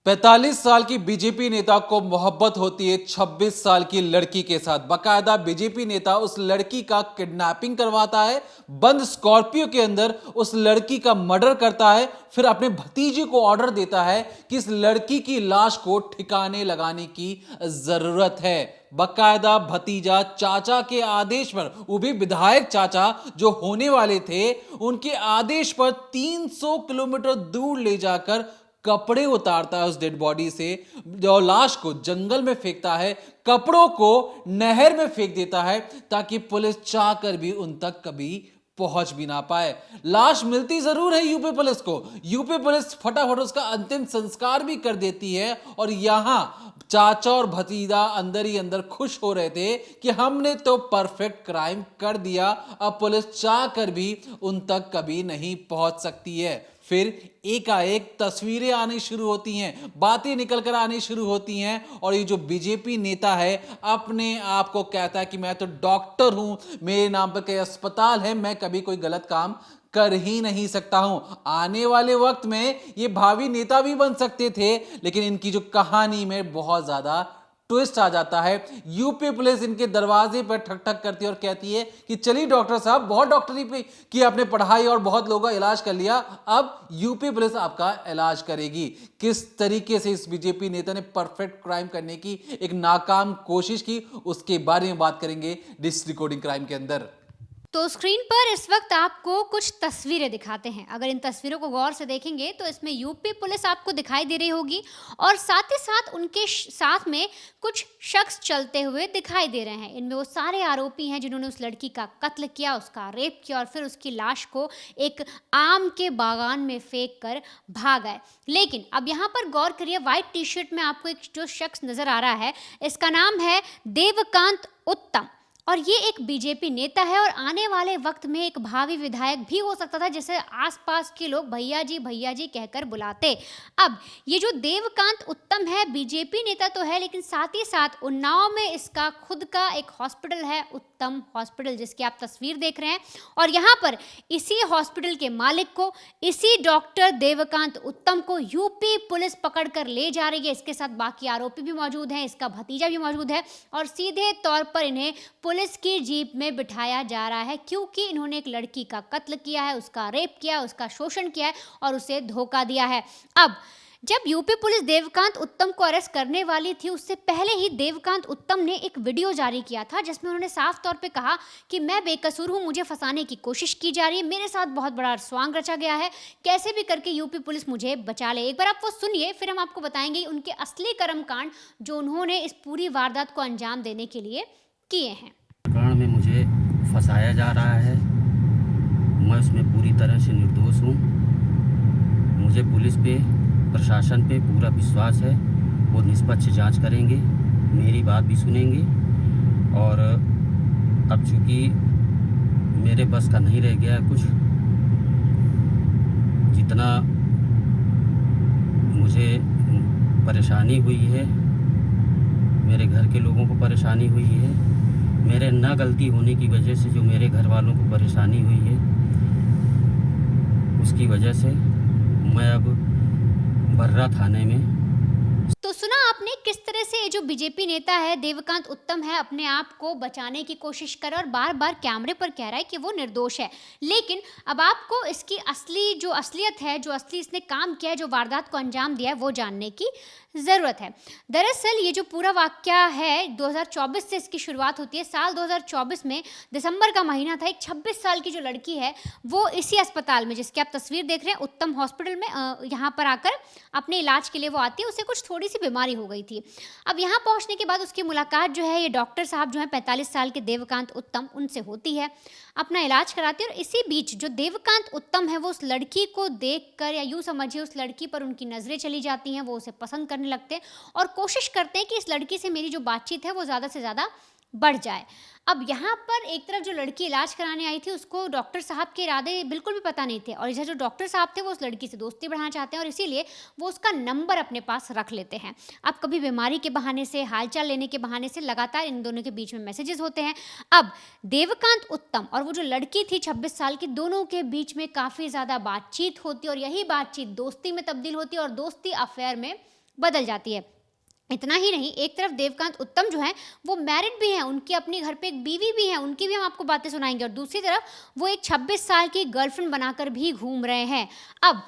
45 साल की बीजेपी नेता को मोहब्बत होती है 26 साल की लड़की के साथ। बकायदा बीजेपी नेता उस लड़की का किडनैपिंग करवाता है, बंद स्कॉर्पियो के अंदर उस लड़की का मर्डर करता है, फिर अपने भतीजे को ऑर्डर देता है कि इस लड़की की लाश को ठिकाने लगाने की जरूरत है। बकायदा भतीजा चाचा के आदेश पर, वो भी विधायक चाचा जो होने वाले थे, उनके आदेश पर 300 किलोमीटर दूर ले जाकर कपड़े उतारता है उस डेड बॉडी से, जो लाश को जंगल में फेंकता है, कपड़ों को नहर में फेंक देता है ताकि पुलिस चाहकर भी उन तक कभी पहुंच भी ना पाए। लाश मिलती जरूर है यूपी पुलिस को, यूपी पुलिस फटाफट उसका अंतिम संस्कार भी कर देती है। और यहां चाचा और भतीजा अंदर ही अंदर खुश हो रहे थे कि हमने तो परफेक्ट क्राइम कर दिया, अब पुलिस चाह कर भी उन तक कभी नहीं पहुंच सकती है। फिर एकाएक तस्वीरें आनी शुरू होती हैं, बातें निकल कर आनी शुरू होती हैं, और ये जो बीजेपी नेता है अपने आप को कहता है कि मैं तो डॉक्टर हूं, मेरे नाम पर कई अस्पताल है, मैं कभी कोई गलत काम कर ही नहीं सकता हूं। आने वाले वक्त में ये भावी नेता भी बन सकते थे, लेकिन इनकी जो कहानी में बहुत ज्यादा ट्विस्ट आ जाता है। यूपी पुलिस इनके दरवाजे पर ठक ठक करती है और कहती है कि चलिए डॉक्टर साहब, बहुत डॉक्टरी पे की आपने पढ़ाई और बहुत लोगों का इलाज कर लिया, अब यूपी पुलिस आपका इलाज करेगी। किस तरीके से इस बीजेपी नेता ने परफेक्ट क्राइम करने की एक नाकाम कोशिश की, उसके बारे में बात करेंगे डिस डिकोडिंग क्राइम के अंदर। तो स्क्रीन पर इस वक्त आपको कुछ तस्वीरें दिखाते हैं। अगर इन तस्वीरों को गौर से देखेंगे तो इसमें यूपी पुलिस आपको दिखाई दे रही होगी, और साथ ही साथ उनके साथ में कुछ शख्स चलते हुए दिखाई दे रहे हैं। इनमें वो सारे आरोपी हैं जिन्होंने उस लड़की का कत्ल किया, उसका रेप किया और फिर उसकी लाश को एक आम के बागान में फेंक कर भाग आए। लेकिन अब यहाँ पर गौर करिए, व्हाइट टी शर्ट में आपको एक जो शख्स नजर आ रहा है, इसका नाम है देवकांत उत्तम, और ये एक बीजेपी नेता है और आने वाले वक्त में एक भावी विधायक भी हो सकता था, जिसे आसपास के लोग भैया जी कहकर बुलाते। अब ये जो देवकांत उत्तम है, बीजेपी नेता तो है, लेकिन साथ ही साथ उन्नाव में इसका खुद का एक हॉस्पिटल है, उत्तम हॉस्पिटल, जिसकी आप तस्वीर देख रहे हैं। और यहाँ पर इसी हॉस्पिटल के मालिक को, इसी डॉक्टर देवकांत उत्तम को यूपी पुलिस पकड़ कर ले जा रही है। इसके साथ बाकी आरोपी भी मौजूद हैं, इसका भतीजा भी मौजूद है, और सीधे तौर पर इन्हें पुलिस की जीप में बिठाया जा रहा है, क्योंकि इन्होंने एक लड़की का कत्ल किया है, उसका रेप किया है, उसका शोषण किया है और उसे धोखा दिया है। अब जब यूपी पुलिस देवकांत उत्तम को अरेस्ट करने वाली थी, उससे पहले ही देवकांत उत्तम ने एक वीडियो जारी किया था, जिसमें उन्होंने साफ तौर पे कहा कि मैं बेकसूर हूं, मुझे फंसाने की कोशिश की जा रही है, मेरे साथ बहुत बड़ा स्वांग रचा गया है, कैसे भी करके यूपी पुलिस मुझे बचा ले। एक बार आप वो सुनिए, फिर हम आपको बताएंगे उनके असली कर्मकांड जो उन्होंने इस पूरी वारदात को अंजाम देने के लिए किए हैं। प्रकरण में मुझे फंसाया जा रहा है, मैं उसमें पूरी तरह से निर्दोष हूँ। मुझे पुलिस पे, प्रशासन पे पूरा विश्वास है, वो निष्पक्ष जांच करेंगे, मेरी बात भी सुनेंगे। और अब चूँकि मेरे बस का नहीं रह गया है कुछ, जितना मुझे परेशानी हुई है, मेरे घर के लोगों को परेशानी हुई है, मेरे ना गलती होने की वजह से जो मेरे घर वालों को परेशानी हुई है, उसकी वजह से मैं अब बर्रा थाने में। तो सुना आपने किस तरह से ये जो बीजेपी नेता है देवकांत उत्तम है, अपने आप को बचाने की कोशिश कर रहा है और बार बार कैमरे पर कह रहा है कि वो निर्दोष है। लेकिन अब आपको इसकी असलियत है, जो असली इसने काम किया है, जो वारदात को अंजाम दिया है, वो जानने की ज़रूरत है। दरअसल ये जो पूरा वाकया है, 2024 से इसकी शुरुआत होती है। साल 2024 में दिसंबर का महीना था, एक 26 साल की जो लड़की है, वो इसी अस्पताल में, जिसकी आप तस्वीर देख रहे हैं, उत्तम हॉस्पिटल में यहाँ पर आकर अपने इलाज के लिए वो आती है। उसे कुछ थोड़ी सी बीमारी हो गई थी। अब यहाँ पहुँचने के बाद उसकी मुलाकात जो है, ये डॉक्टर साहब जो है 45 साल के देवकांत उत्तम, उनसे होती है, अपना इलाज कराती है। और इसी बीच जो देवकांत उत्तम है, वो उस लड़की को देखकर, या यूँ समझिए उस लड़की पर उनकी नज़रें चली जाती हैं, वो उसे पसंद करने लगते हैं और कोशिश करते हैं कि इस लड़की से मेरी जो बातचीत है वो ज़्यादा से ज़्यादा बढ़ जाए। अब यहाँ पर एक तरफ जो लड़की इलाज कराने आई थी, उसको डॉक्टर साहब के इरादे बिल्कुल भी पता नहीं थे, और इधर जो डॉक्टर साहब थे वो उस लड़की से दोस्ती बढ़ाना चाहते हैं, और इसीलिए वो उसका नंबर अपने पास रख लेते हैं। अब कभी बीमारी के बहाने से, हालचाल लेने के बहाने से लगातार इन दोनों के बीच में मैसेजेस होते हैं। अब देवकांत उत्तम और वो जो लड़की थी 26 साल की, दोनों के बीच में काफ़ी ज़्यादा बातचीत होती है, और यही बातचीत दोस्ती में तब्दील होती है, और दोस्ती अफेयर में बदल जाती है। इतना ही नहीं, एक तरफ देवकांत उत्तम जो हैं वो मैरिड भी हैं, उनकी अपनी घर पे एक बीवी भी है, उनकी भी हम आपको बातें सुनाएंगे, और दूसरी तरफ वो एक 26 साल की गर्लफ्रेंड बनाकर भी घूम रहे हैं। अब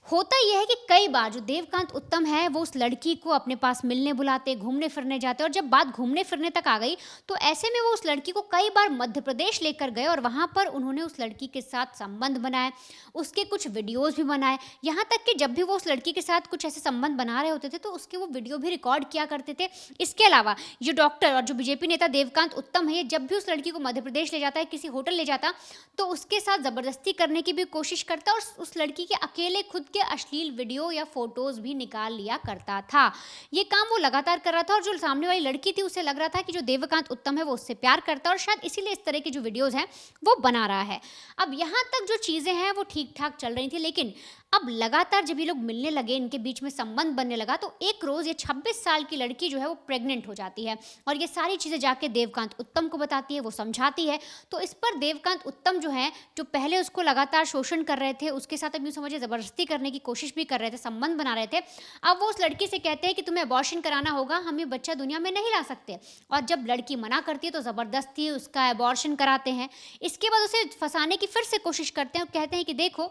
होता यह है कि कई बार जो देवकांत उत्तम है वो उस लड़की को अपने पास मिलने बुलाते, घूमने फिरने जाते, और जब बात घूमने फिरने तक आ गई तो ऐसे में वो उस लड़की को कई बार मध्य प्रदेश लेकर गए और वहाँ पर उन्होंने उस लड़की के साथ संबंध बनाए, उसके कुछ वीडियोज़ भी बनाए। यहाँ तक कि जब भी वो उस लड़की के साथ कुछ ऐसे संबंध बना रहे होते थे तो उसके वो वीडियो भी रिकॉर्ड किया करते थे। इसके अलावा ये डॉक्टर और जो बीजेपी नेता देवकांत उत्तम है, ये जब भी उस लड़की को मध्य प्रदेश ले जाता है, किसी होटल ले जाता, तो उसके साथ ज़बरदस्ती करने की भी कोशिश करता और उस लड़की के अकेले खुद के अश्लील वीडियो या फोटोज भी निकाल लिया करता था। ये काम वो लगातार कर रहा था और जो सामने वाली लड़की थी उसे लग रहा था कि जो देवकांत उत्तम है वो उससे प्यार करता है और शायद इसीलिए इस तरह की जो वीडियोस हैं वो बना रहा है। अब यहाँ तक जो चीज़ें हैं वो ठीक ठाक चल रही थी, लेकिन अब लगातार जब ये लोग मिलने लगे, इनके बीच में संबंध बनने लगा, तो एक रोज़ ये 26 साल की लड़की जो है वो प्रेग्नेंट हो जाती है और ये सारी चीज़ें जाके देवकांत उत्तम को बताती है, वो समझाती है। तो इस पर देवकांत उत्तम जो है, जो पहले उसको लगातार शोषण कर रहे थे, उसके साथ अब यूँ समझिए ज़बरदस्ती करने की कोशिश भी कर रहे थे, संबंध बना रहे थे, अब वो उस लड़की से कहते हैं कि तुम्हें अबॉर्शन कराना होगा, हम ये बच्चा दुनिया में नहीं ला सकते। और जब लड़की मना करती है तो ज़बरदस्ती उसका अबॉर्शन कराते हैं। इसके बाद उसे फंसाने की फिर से कोशिश करते हैं और कहते हैं कि देखो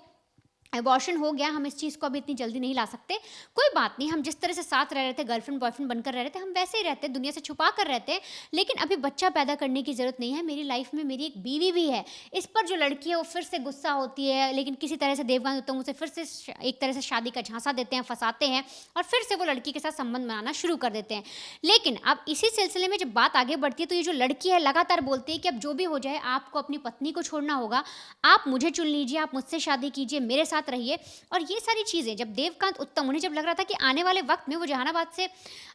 अबॉर्शन हो गया, हम इस चीज़ को अभी इतनी जल्दी नहीं ला सकते, कोई बात नहीं, हम जिस तरह से साथ रह रहे थे, गर्लफ्रेंड बॉयफ्रेंड बनकर रह रहे थे, हम वैसे ही रहते, दुनिया से छुपा कर रहते हैं, लेकिन अभी बच्चा पैदा करने की ज़रूरत नहीं है, मेरी लाइफ में मेरी एक बीवी भी है। इस पर जो लड़की है वो फिर से गुस्सा होती है, लेकिन किसी तरह से देवकांत उत्तम उसे फिर से एक तरह से शादी का झांसा देते हैं, फंसाते हैं और फिर से वो लड़की के साथ संबंध बनाना शुरू कर देते हैं। लेकिन अब इसी सिलसिले में जब बात आगे बढ़ती है तो ये जो लड़की है लगातार बोलती है कि अब जो भी हो जाए आपको अपनी पत्नी को छोड़ना होगा, आप मुझे चुन लीजिए, आप मुझसे शादी कीजिए, मेरे साथ रहिए। और ये सारी चीज़ें जब देवकांत उत्तम, उन्हें जब लग रहा था कि आने वाले वक्त में वो जहानाबाद से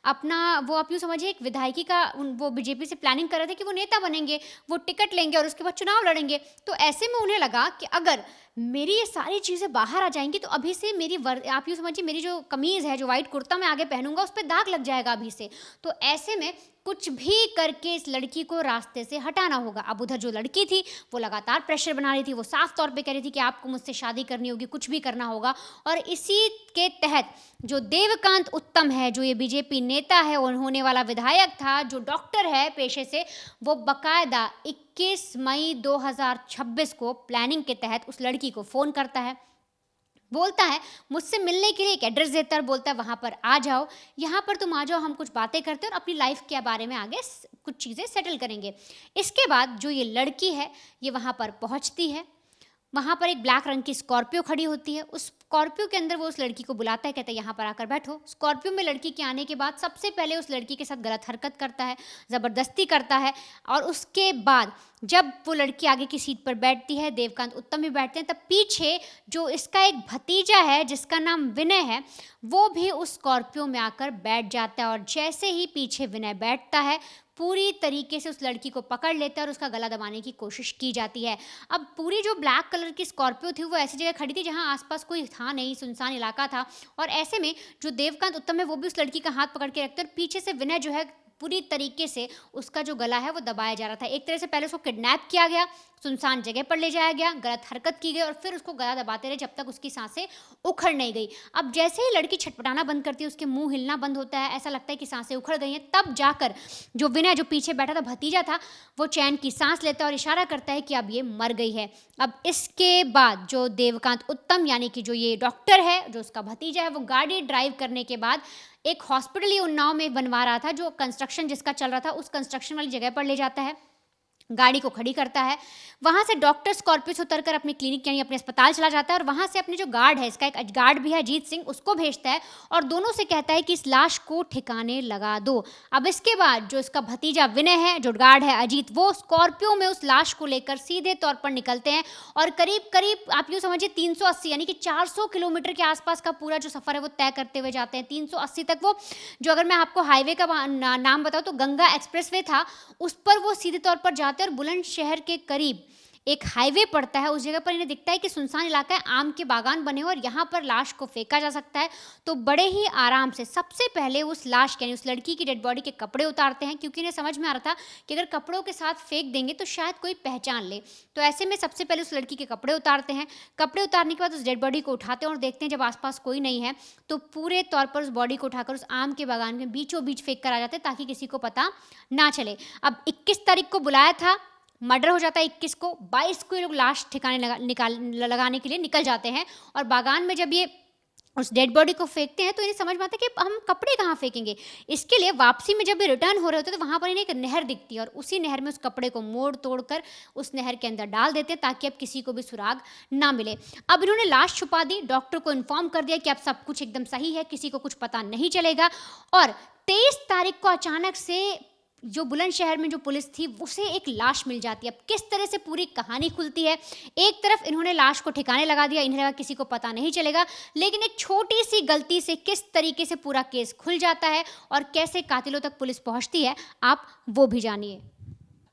अपना वो आप यूँ समझिए एक विधायकी का वो बीजेपी से प्लानिंग कर रहे थे कि वो नेता बनेंगे, वो टिकट लेंगे और उसके बाद चुनाव लड़ेंगे, तो ऐसे में उन्हें लगा कि अगर मेरी ये सारी चीज़ें बाहर आ जाएंगी तो अभी से मेरी आप यूँ समझिए मेरी जो कमीज़ है, जो वाइट कुर्ता मैं आगे पहनूंगा उस पर दाग लग जाएगा अभी से। तो ऐसे में कुछ भी करके इस लड़की को रास्ते से हटाना होगा। अब उधर जो लड़की थी वो लगातार प्रेशर बना रही थी, वो साफ तौर पे कह रही थी कि आपको मुझसे शादी करनी होगी, कुछ भी करना होगा। और इसी के तहत जो देवकांत उत्तम है, जो ये बीजेपी नेता है और होने वाला विधायक था, जो डॉक्टर है पेशे से, वो बकायदा 21 मई 2026 को प्लानिंग के तहत उस लड़की को फ़ोन करता है, बोलता है मुझसे मिलने के लिए एक एड्रेस देता है, बोलता है वहाँ पर आ जाओ, यहाँ पर तुम आ जाओ, हम कुछ बातें करते हैं और अपनी लाइफ के बारे में आगे कुछ चीज़ें सेटल करेंगे। इसके बाद जो ये लड़की है ये वहाँ पर पहुँचती है, वहाँ पर एक ब्लैक रंग की स्कॉर्पियो खड़ी होती है, उस स्कॉर्पियो के अंदर वो उस लड़की को बुलाता है, कहता है यहाँ पर आकर बैठो। स्कॉर्पियो में लड़की के आने के बाद सबसे पहले उस लड़की के साथ गलत हरकत करता है, ज़बरदस्ती करता है, और उसके बाद जब वो लड़की आगे की सीट पर बैठती है, देवकांत उत्तम भी बैठते हैं, तब पीछे जो इसका एक भतीजा है जिसका नाम विनय है, वो भी उस स्कॉर्पियो में आकर बैठ जाता है। और जैसे ही पीछे विनय बैठता है, पूरी तरीके से उस लड़की को पकड़ लेता है और उसका गला दबाने की कोशिश की जाती है। अब पूरी जो ब्लैक कलर की स्कॉर्पियो थी वो ऐसी जगह खड़ी थी जहां आसपास कोई था नहीं, सुनसान इलाका था, और ऐसे में जो देवकांत उत्तम है वो भी उस लड़की का हाथ पकड़ के रखते हैं और पीछे से विनय जो है पूरी तरीके से उसका जो गला है वो दबाया जा रहा था। एक तरह से पहले उसको किडनैप किया गया, सुनसान जगह पर ले जाया गया, गलत हरकत की गई और फिर उसको गला दबाते रहे जब तक उसकी सांसें उखड़ नहीं गई। अब जैसे ही लड़की छटपटाना बंद करती है, उसके मुंह हिलना बंद होता है, ऐसा लगता है कि सांसें उखड़ गई हैं, तब जाकर जो विनय जो पीछे बैठा था भतीजा था, वो चैन की सांस लेता है और इशारा करता है कि अब ये मर गई है। अब इसके बाद जो देवकांत उत्तम यानी कि जो ये डॉक्टर है, जो उसका भतीजा है, वो गाड़ी ड्राइव करने के बाद एक हॉस्पिटल ही उन्नाव में बनवा रहा था, जो कंस्ट्रक्शन जिसका चल रहा था, उस कंस्ट्रक्शन वाली जगह पर ले जाता है, गाड़ी को खड़ी करता है, वहाँ से डॉक्टर स्कॉर्पियो से उतरकर अपनी क्लिनिक यानी अपने अस्पताल चला जाता है और वहाँ से अपने जो गार्ड है, इसका एक गार्ड भी है अजीत सिंह, उसको भेजता है और दोनों से कहता है कि इस लाश को ठिकाने लगा दो। अब इसके बाद जो इसका भतीजा विनय है, जो गार्ड है अजीत, वो स्कॉर्पियो में उस लाश को लेकर सीधे तौर पर निकलते हैं और करीब करीब आप यूँ समझिए 380 यानी कि 400 किलोमीटर के आसपास का पूरा जो सफ़र है वो तय करते हुए जाते हैं। 380 तक वो जो, अगर मैं आपको हाईवे का नाम बताऊँ तो गंगा एक्सप्रेस वे था, उस पर वो सीधे तौर पर जाते हैं और बुलंदशहर के करीब एक हाईवे पड़ता है, उस जगह पर इन्हें दिखता है कि सुनसान इलाका है, आम के बागान बने हुए और यहाँ पर लाश को फेंका जा सकता है। तो बड़े ही आराम से सबसे पहले उस लाश यानी उस लड़की की डेड बॉडी के कपड़े उतारते हैं, क्योंकि इन्हें समझ में आ रहा था कि अगर कपड़ों के साथ फेंक देंगे तो शायद कोई पहचान ले। तो ऐसे में सबसे पहले उस लड़की के कपड़े उतारते हैं। कपड़े उतारने के बाद उस डेड बॉडी को उठाते हैं और देखते हैं जब आसपास कोई नहीं है तो पूरे तौर पर उस बॉडी को उठाकर उस आम के बागान में बीचों बीच फेंक कर आ जाते हैं, ताकि किसी को पता ना चले। अब 21 तारीख को बुलाया था, मर्डर हो जाता है 21 को, 22 को ये लोग लाश ठिकाने लगाने के लिए निकल जाते हैं। और बागान में जब ये उस डेड बॉडी को फेंकते हैं तो इन्हें समझ में आता है कि हम कपड़े कहाँ फेंकेंगे। इसके लिए वापसी में जब ये रिटर्न हो रहे होते हैं तो वहाँ पर इन्हें एक नहर दिखती है और उसी नहर में उस कपड़े को मोड़ तोड़ कर उस नहर के अंदर डाल देते हैं, ताकि अब किसी को भी सुराग ना मिले। अब इन्होंने लाश छुपा दी, डॉक्टर को इन्फॉर्म कर दिया कि अब सब कुछ एकदम सही है, किसी को कुछ पता नहीं चलेगा। और 23 तारीख को अचानक से जो बुलंदशहर में जो पुलिस थी उसे एक लाश मिल जाती है। अब किस तरह से पूरी कहानी खुलती है, एक तरफ इन्होंने लाश को ठिकाने लगा दिया, इन्हें लगा किसी को पता नहीं चलेगा, लेकिन एक छोटी सी गलती से किस तरीके से पूरा केस खुल जाता है और कैसे कातिलों तक पुलिस पहुंचती है, आप वो भी जानिए।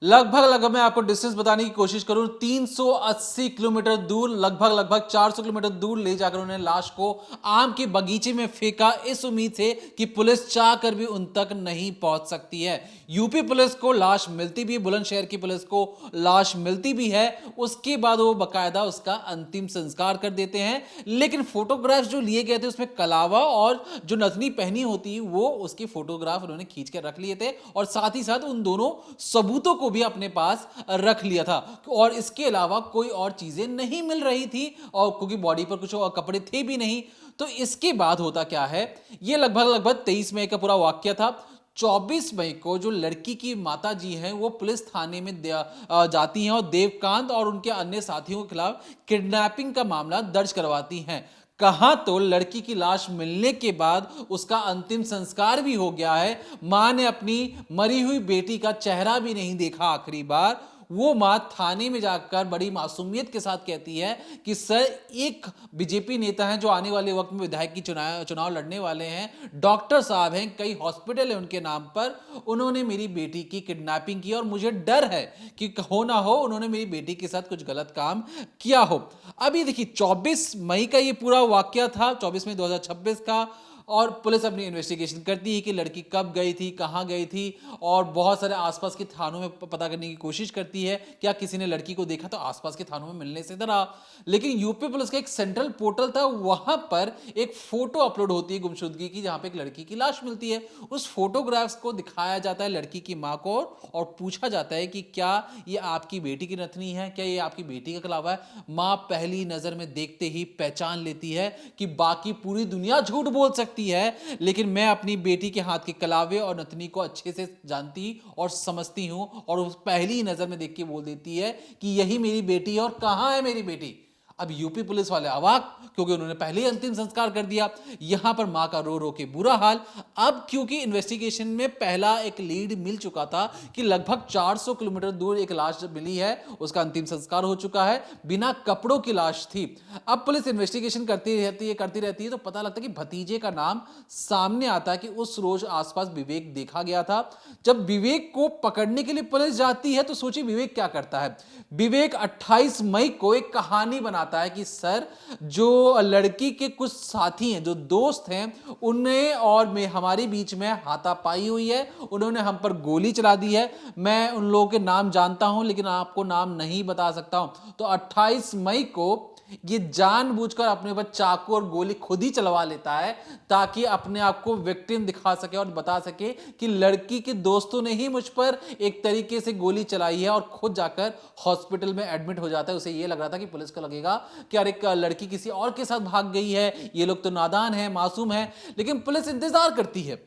लगभग मैं आपको डिस्टेंस बताने की कोशिश करूं, 380 किलोमीटर दूर, लगभग 400 किलोमीटर दूर ले जाकर उन्होंने लाश को आम के बगीचे में फेंका, इस उम्मीद से कि पुलिस चाह कर भी उन तक नहीं पहुंच सकती है। यूपी पुलिस को लाश मिलती भी, बुलंदशहर की पुलिस को लाश मिलती भी है, उसके बाद वो बकायदा उसका अंतिम संस्कार कर देते हैं। लेकिन फोटोग्राफ्स जो लिए गए थे उसमें कलावा और जो नथनी पहनी होती वो उसकी फोटोग्राफ उन्होंने खींच कर रख लिए थे और साथ ही साथ उन दोनों सबूतों को भी अपने पास रख लिया था। और इसके अलावा कोई और चीजें नहीं मिल रही थी और क्योंकि बॉडी पर कुछ और कपड़े थे भी नहीं। तो इसके बाद होता क्या है, ये लगभग 23 मई का पूरा वाकया था। 24 मई को जो लड़की की माता जी हैं वो पुलिस थाने में जाती हैं और देवकांत और उनके अन्य साथियों के खिलाफ किडनैपिंग का मामला दर्ज करवाती हैं। कहां तो लड़की की लाश मिलने के बाद उसका अंतिम संस्कार भी हो गया है, मां ने अपनी मरी हुई बेटी का चेहरा भी नहीं देखा आखिरी बार। वो मां थाने में जाकर बड़ी मासूमियत के साथ कहती है कि सर, एक बीजेपी नेता हैं जो आने वाले वक्त में विधायक की चुनाव लड़ने वाले हैं, डॉक्टर साहब हैं, कई हॉस्पिटल है उनके नाम पर, उन्होंने मेरी बेटी की किडनैपिंग की और मुझे डर है कि हो ना हो उन्होंने मेरी बेटी के साथ कुछ गलत काम किया हो। अभी देखिए 24 मई का ये पूरा वाकया था, 24 मई 2026 का, और पुलिस अपनी इन्वेस्टिगेशन करती है कि लड़की कब गई थी, कहाँ गई थी, और बहुत सारे आसपास के थानों में पता करने की कोशिश करती है क्या किसी ने लड़की को देखा, तो आसपास के थानों में मिलने से डरा। लेकिन यूपी पुलिस का एक सेंट्रल पोर्टल था, वहां पर एक फोटो अपलोड होती है गुमशुदगी की, जहां पे एक लड़की की लाश मिलती है। उस फोटोग्राफ्स को दिखाया जाता है लड़की की मां को और पूछा जाता है कि क्या ये आपकी बेटी की नथनी है, क्या ये आपकी बेटी का कलावा है। मां पहली नजर में देखते ही पहचान लेती है कि बाकी पूरी दुनिया झूठ बोल सकती है, लेकिन मैं अपनी बेटी के हाथ के कलावे और नथनी को अच्छे से जानती और समझती हूं, और उस पहली नजर में देख के बोल देती है कि यही मेरी बेटी है और कहां है मेरी बेटी। अब यूपी पुलिस वाले अवाक, क्योंकि उन्होंने पहले ही अंतिम संस्कार कर दिया। यहां पर मां का रो रो के बुरा हाल। अब क्योंकि इन्वेस्टिगेशन में पहला एक लीड मिल चुका था कि लगभग 400 किलोमीटर दूर एक लाश मिली है, उसका अंतिम संस्कार हो चुका है, बिना कपड़ों की लाश थी। अब पुलिस इन्वेस्टिगेशन करती रहती है तो पता लगता है कि भतीजे का नाम सामने आता है कि उस रोज आसपास विवेक देखा गया था। जब विवेक को पकड़ने के लिए पुलिस जाती है तो सोचिए विवेक क्या करता है। विवेक 28 मई को एक कहानी बनाता है कि सर, जो लड़की के कुछ साथी हैं, जो दोस्त हैं, उन्हें और हमारे बीच में हाथापाई हुई है, उन्होंने हम पर गोली चला दी है। मैं उन लोगों के नाम जानता हूं लेकिन आपको नाम नहीं बता सकता हूं। तो 28 मई को ये जानबूझकर अपने ऊपर चाकू और गोली खुद ही चलवा लेता है ताकि अपने आप को विक्टिम दिखा सके और बता सके कि लड़की के दोस्तों ने ही मुझ पर एक तरीके से गोली चलाई है, और खुद जाकर हॉस्पिटल में एडमिट हो जाता है। उसे ये लग रहा था कि पुलिस को लगेगा कि अरे लड़की किसी और के साथ भाग गई है, ये लोग तो नादान है, मासूम है। लेकिन पुलिस इंतजार करती है।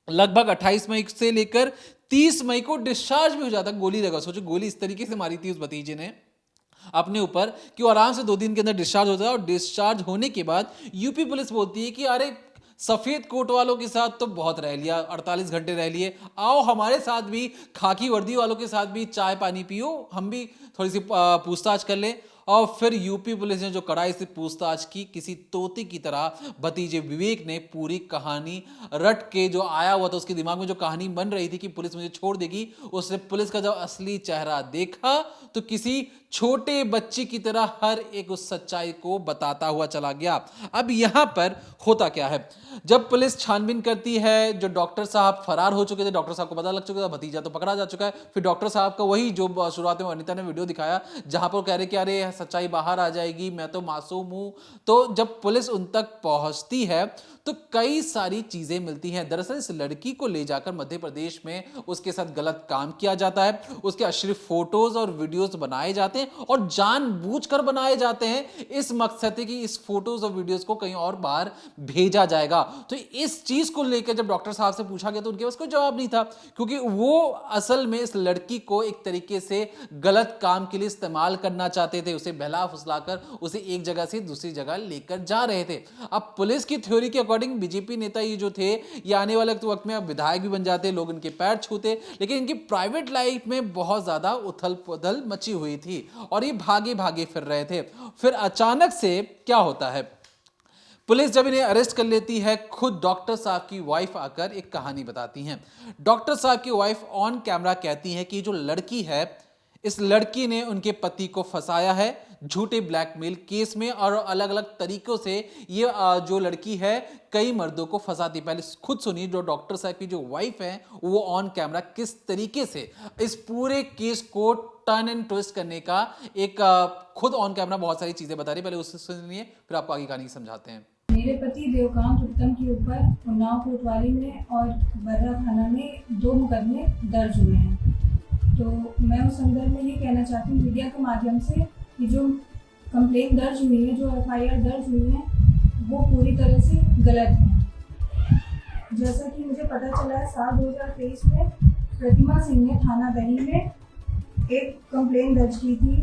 लगभग 28 मई से लेकर 30 मई को डिस्चार्ज भी हो जाता है। गोली लगा, सोचो गोली इस तरीके से मारी थी उस भतीजे ने अपने ऊपर कि वो आराम से 2 दिन के अंदर डिस्चार्ज होता है। और डिस्चार्ज होने के बाद यूपी पुलिस बोलती है कि अरे सफेद कोट वालों के साथ तो बहुत रह लिया, 48 घंटे रह लिए, आओ हमारे साथ भी खाकी वर्दी वालों के साथ भी चाय पानी पियो, हम भी थोड़ी सी पूछताछ कर लें। और फिर यूपी पुलिस ने जो कड़ाई से पूछताछ की, किसी तोते की तरह भतीजे विवेक ने पूरी कहानी रट के, जो आया हुआ था उसके दिमाग में जो कहानी बन रही थी कि पुलिस मुझे छोड़ देगी, उसने पुलिस का जब असली चेहरा देखा तो किसी छोटे बच्चे की तरह हर एक उस सच्चाई को बताता हुआ चला गया। अब यहां पर होता क्या है, जब पुलिस छानबीन करती है, जो डॉक्टर साहब फरार हो चुके थे, डॉक्टर साहब को पता लग चुका था, भतीजा तो पकड़ा जा चुका है, फिर डॉक्टर साहब का वही जो शुरुआत में अनीता ने वीडियो दिखाया जहां पर कह रहे कि अरे सच्चाई बाहर आ जाएगी, मैं तो मासूम हूं। तो जब पुलिस उन तक पहुंचती है तो कई सारी चीजें मिलती हैं। दरअसल इस लड़की को ले जाकर मध्य प्रदेश में उसके साथ गलत काम किया जाता है, उसके अश्लील फोटोज और वीडियोस बनाए जाते हैं और जानबूझकर बनाए जाते हैं इस मकसद है कि इस फोटोज और वीडियोस को कहीं और बाहर भेजा जाएगा। तो इस चीज को लेकर जब डॉक्टर साहब से पूछा गया तो उनके पास कोई जवाब नहीं था, क्योंकि वो असल में इस लड़की को एक तरीके से गलत काम के लिए इस्तेमाल करना चाहते थे, उसे बहला फुसलाकर उसे एक जगह से दूसरी जगह लेकर जा रहे थे। अब पुलिस की थ्योरी के अकॉर्डिंग बीजेपी नेता ये जो थे ये आने वाले वक्त में अब विधायक भी बन जाते, लोग इनके पैर छूते, लेकिन इनकी प्राइवेट लाइफ में बहुत ज्यादा उथल पुथल मची हुई थी और ये भागे भागे फिर रहे थे। फिर अचानक से क्या होता है, पुलिस जब इन्हें अरेस्ट कर लेती है, खुद डॉक्टर साहब की वाइफ आकर एक कहानी बताती हैं। डॉक्टर साहब की वाइफ ऑन कैमरा कहती है कि जो लड़की है, इस लड़की ने उनके पति को फंसाया है झूठे ब्लैकमेल केस में और अलग अलग तरीकों से ये जो लड़की है कई मर्दों को फंसाती। पहले खुद सुनिए जो डॉक्टर साहब की जो वाइफ है वो ऑन कैमरा किस तरीके से इस पूरे केस को टर्न एंड ट्विस्ट करने का एक खुद ऑन कैमरा बहुत सारी चीजें बता रही है। पहले उससे सुनिए फिर आपको आगे कहानी समझाते हैं। मेरे पति देवकांत उत्तम के ऊपर उन्नाव कोतवाली में और बर्रा थाना में 2 मुकदमे दर्ज हुए हैं। तो मैं उस संदर्भ में ये कहना चाहती हूँ मीडिया के माध्यम से कि जो कंप्लेंट दर्ज हुई है, जो एफआईआर दर्ज हुई है, वो पूरी तरह से गलत है। जैसा कि मुझे पता चला है, साल 2023 में प्रतिमा सिंह ने थाना दही में एक कंप्लेंट दर्ज की थी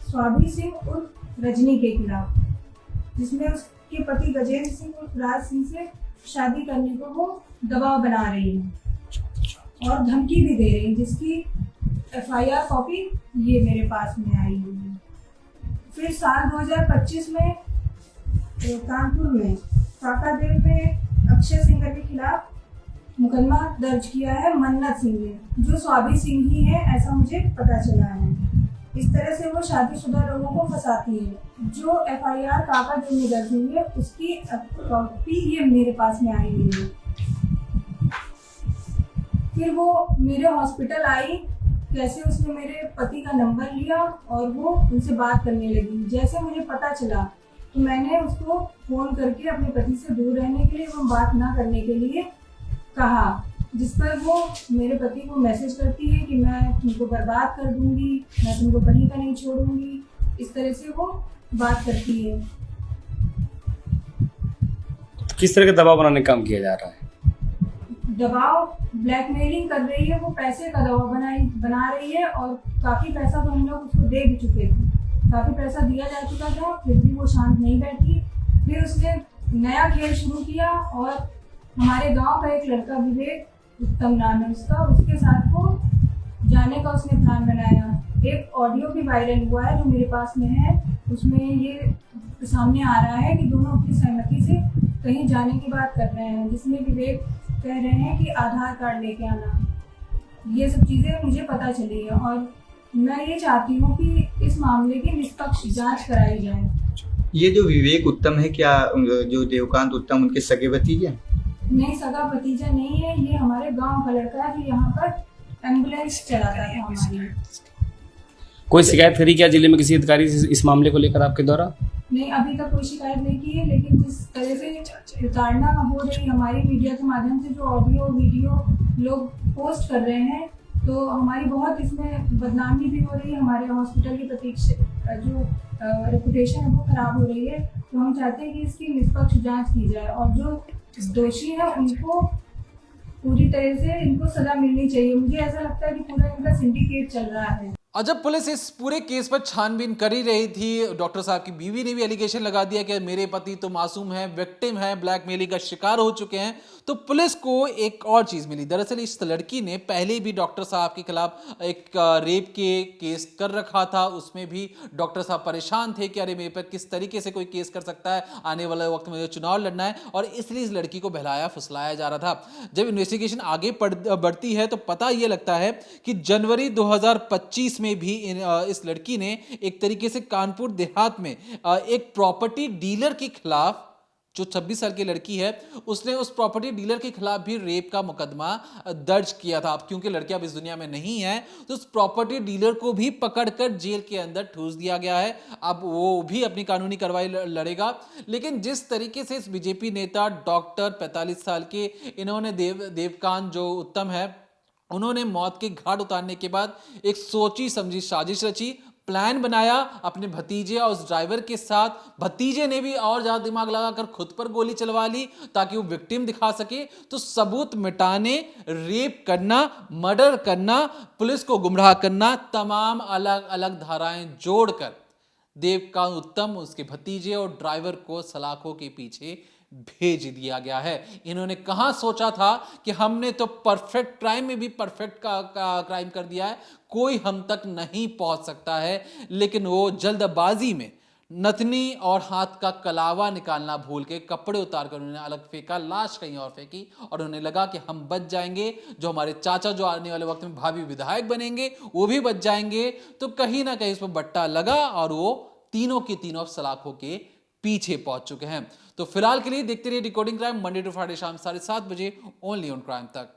स्वाभी सिंह उर्फ रजनी के खिलाफ, जिसमें उसके पति गजेंद्र सिंह उर्फ राज सिंह से शादी करने को वो दबाव बना रही है और धमकी भी दे रही है, जिसकी एफआईआर कॉपी ये मेरे पास में आई हुई है। फिर साल 2025 में कानपुर में काकादेव में अक्षय सिंगर के खिलाफ मुकदमा दर्ज किया है मन्नत सिंह ने, जो स्वाभी सिंह ही है ऐसा मुझे पता चला है। इस तरह से वो शादीशुदा लोगों को फंसाती है। जो एफआईआर काकादेव में दर्ज हुई है उसकी कॉपी ये मेरे पास में आई हुई है। फिर वो मेरे हॉस्पिटल आई, कैसे उसने मेरे पति का नंबर लिया और वो उनसे बात करने लगी। जैसे मुझे पता चला तो मैंने उसको फ़ोन करके अपने पति से दूर रहने के लिए, वो बात ना करने के लिए कहा, जिस पर वो मेरे पति को मैसेज करती है कि मैं तुमको बर्बाद कर दूंगी, मैं तुमको कहीं का नहीं छोड़ूंगी। इस तरह से वो बात करती है। किस तरह का दबाव बनाने का काम किया जा रहा है? दबाव ब्लैकमेलिंग कर रही है, वो पैसे का दबाव बना रही है और काफ़ी पैसा तो हम लोग उसको दे भी चुके थे, काफ़ी पैसा दिया जा चुका था, फिर भी वो शांत नहीं बैठी। फिर उसने नया खेल शुरू किया और हमारे गांव का एक लड़का विवेक उत्तम नाम है उसका, उसके साथ वो जाने का उसने प्लान बनाया। एक ऑडियो भी वायरल हुआ है जो मेरे पास में है, उसमें ये सामने आ रहा है कि दोनों अपनी सहमति से कहीं जाने की बात कर रहे हैं, जिसमें विवेक कह रहे हैं कि आधार कार्ड लेके आना। ये सब चीज़ें मुझे पता चली है और मैं ये चाहती हूँ कि इस मामले की निष्पक्ष जांच कराई जाए। ये जो विवेक उत्तम है, क्या जो देवकांत उत्तम उनके सगे भतीजे? नहीं, सगा भतीजा नहीं है, ये हमारे गांव का लड़का है जो यहाँ पर एम्बुलेंस चलाता था हमारी। कोई शिकायत करी क्या जिले में किसी अधिकारी से इस मामले को लेकर आपके द्वारा? नहीं, अभी तक कोई शिकायत नहीं की है, लेकिन जिस तरह से विचारणा हो रही हमारी मीडिया के माध्यम से, जो ऑडियो वीडियो लोग पोस्ट कर रहे हैं, तो हमारी बहुत इसमें बदनामी भी हो रही है, हमारे हॉस्पिटल की प्रतीक्षा जो रेपुटेशन है वो खराब हो रही है। तो हम चाहते हैं कि इसकी निष्पक्ष जांच की जाए और जो दोषी है उनको पूरी तरह से इनको सजा मिलनी चाहिए। मुझे ऐसा लगता है कि पूरा इनका सिंडिकेट चल रहा है। और जब पुलिस इस पूरे केस पर छानबीन कर ही रही थी, डॉक्टर साहब की बीवी ने भी एलिगेशन लगा दिया कि मेरे पति तो मासूम हैं, विक्टिम हैं, ब्लैकमेलिंग का शिकार हो चुके हैं। तो पुलिस को एक और चीज मिली। दरअसल इस लड़की ने पहले भी डॉक्टर साहब के खिलाफ एक रेप के केस कर रखा था। उसमें भी डॉक्टर साहब परेशान थे कि अरे मेरे पर किस तरीके से कोई केस कर सकता है, आने वाले वक्त में चुनाव लड़ना है, और इसलिए इस लड़की को बहलाया फुसलाया जा रहा था। जब इन्वेस्टिगेशन आगे बढ़ती है तो पता यह लगता है कि जनवरी 2025 में भी इस लड़की ने एक तरीके से कानपुर देहात में एक प्रॉपर्टी डीलर के खिलाफ, जो 26 साल की लड़की है, उसने उस प्रॉपर्टी डीलर के खिलाफ भी रेप का मुकदमा दर्ज किया था। अब क्योंकि लड़की अब इस दुनिया में नहीं है तो उस प्रॉपर्टी डीलर को भी पकड़कर जेल के अंदर ठूस दिया गया है। अब वो भी अपनी कानूनी कार्रवाई लड़ेगा। लेकिन जिस तरीके से इस बीजेपी नेता डॉक्टर 45 साल के इन्होंने देवकांत जो उत्तम है, उन्होंने मौत के घाट उतारने के बाद एक सोची समझी साजिश रची, प्लान बनाया अपने भतीजे और उस ड्राइवर के साथ। भतीजे ने भी और ज्यादा दिमाग लगाकर खुद पर गोली चलवा ली ताकि वो विक्टिम दिखा सके। तो सबूत मिटाने, रेप करना, मर्डर करना, पुलिस को गुमराह करना, तमाम अलग अलग धाराएं जोड़कर देवकांत उत्तम, उसके भतीजे और ड्राइवर को सलाखों के पीछे भेज दिया गया है। इन्होंने कहां सोचा था कि हमने तो परफेक्ट क्राइम में भी परफेक्ट का क्राइम कर दिया है, कोई हम तक नहीं पहुंच सकता है। लेकिन वो जल्दबाजी में नथनी और हाथ का कलावा निकालना भूल के कपड़े उतार कर उन्होंने अलग फेंका, लाश कहीं और फेंकी, और उन्हें लगा कि हम बच जाएंगे, जो हमारे चाचा जो आने वाले वक्त में भावी विधायक बनेंगे वो भी बच जाएंगे। तो कहीं ना कहीं उस पर बट्टा लगा और वो तीनों की तीनों सलाखों के पीछे पहुंच चुके हैं। तो फिलहाल के लिए देखते रहिए decoding crime, Monday to Friday शाम 7:30 बजे, ओनली ऑन क्राइम तक।